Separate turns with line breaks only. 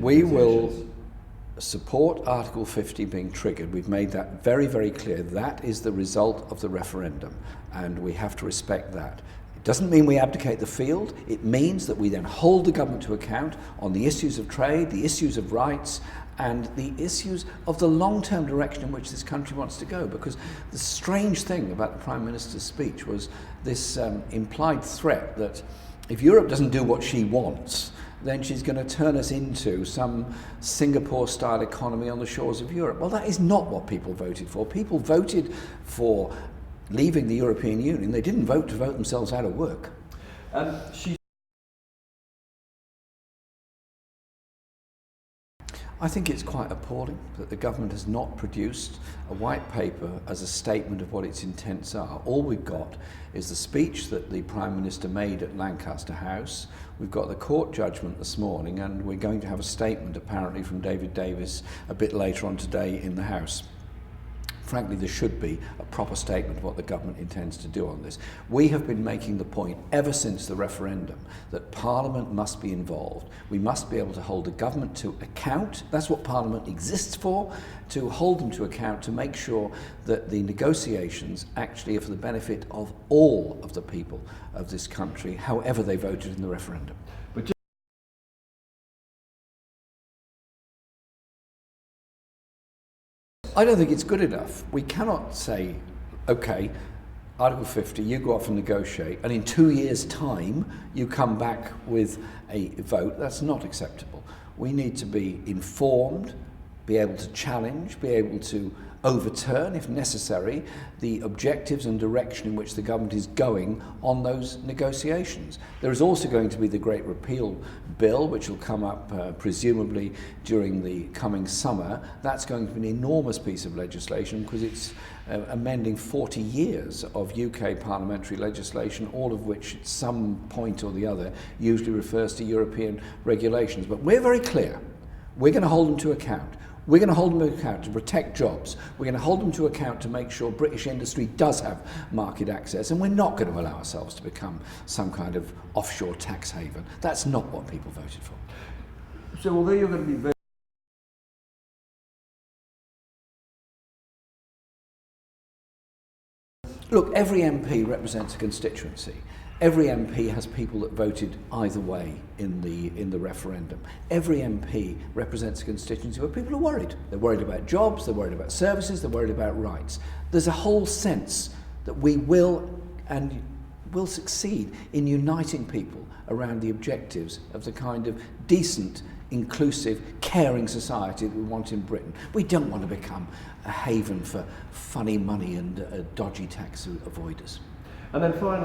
We will support Article 50 being triggered. We've made that very, very clear. That is the result of the referendum, and we have to respect that. It doesn't mean we abdicate the field. It means that we then hold the government to account on the issues of trade, the issues of rights, and the issues of the long-term direction in which this country wants to go. Because the strange thing about the Prime Minister's speech was this implied threat that if Europe doesn't do what she wants, then she's going to turn us into some Singapore-style economy on the shores of Europe. Well, that is not what people voted for. People voted for leaving the European Union. They didn't vote to vote themselves out of work. I think it's quite appalling that the government has not produced a white paper as a statement of what its intents are. All we've got is the speech that the Prime Minister made at Lancaster House. We've got the court judgment this morning, and we're going to have a statement apparently from David Davis a bit later on today in the House. Frankly, there should be a proper statement of what the government intends to do on this. We have been making the point ever since the referendum that Parliament must be involved. We must be able to hold the government to account. That's what Parliament exists for, to hold them to account, to make sure that the negotiations actually are for the benefit of all of the people of this country, however they voted in the referendum. I don't think it's good enough. We cannot say, okay, Article 50, you go off and negotiate, and in 2 years' time, you come back with a vote. That's not acceptable. We need to be informed, be able to challenge, be able to overturn, if necessary, the objectives and direction in which the government is going on those negotiations. There is also going to be the Great Repeal Bill, which will come up presumably during the coming summer. That's going to be an enormous piece of legislation because it's amending 40 years of UK parliamentary legislation, all of which at some point or the other usually refers to European regulations. But we're very clear. We're going to hold them to account. We're going to hold them to account to protect jobs. We're going to hold them to account to make sure British industry does have market access, and we're not going to allow ourselves to become some kind of offshore tax haven. That's not what people voted for.
So although you're going to be very
Look, every MP represents a constituency. Every MP has people that voted either way in the referendum. Every MP represents a constituency where people are worried. They're worried about jobs, they're worried about services, they're worried about rights. There's a whole sense that we will succeed in uniting people around the objectives of the kind of decent, inclusive, caring society that we want in Britain. We don't want to become a haven for funny money and dodgy tax avoiders.
And then finally,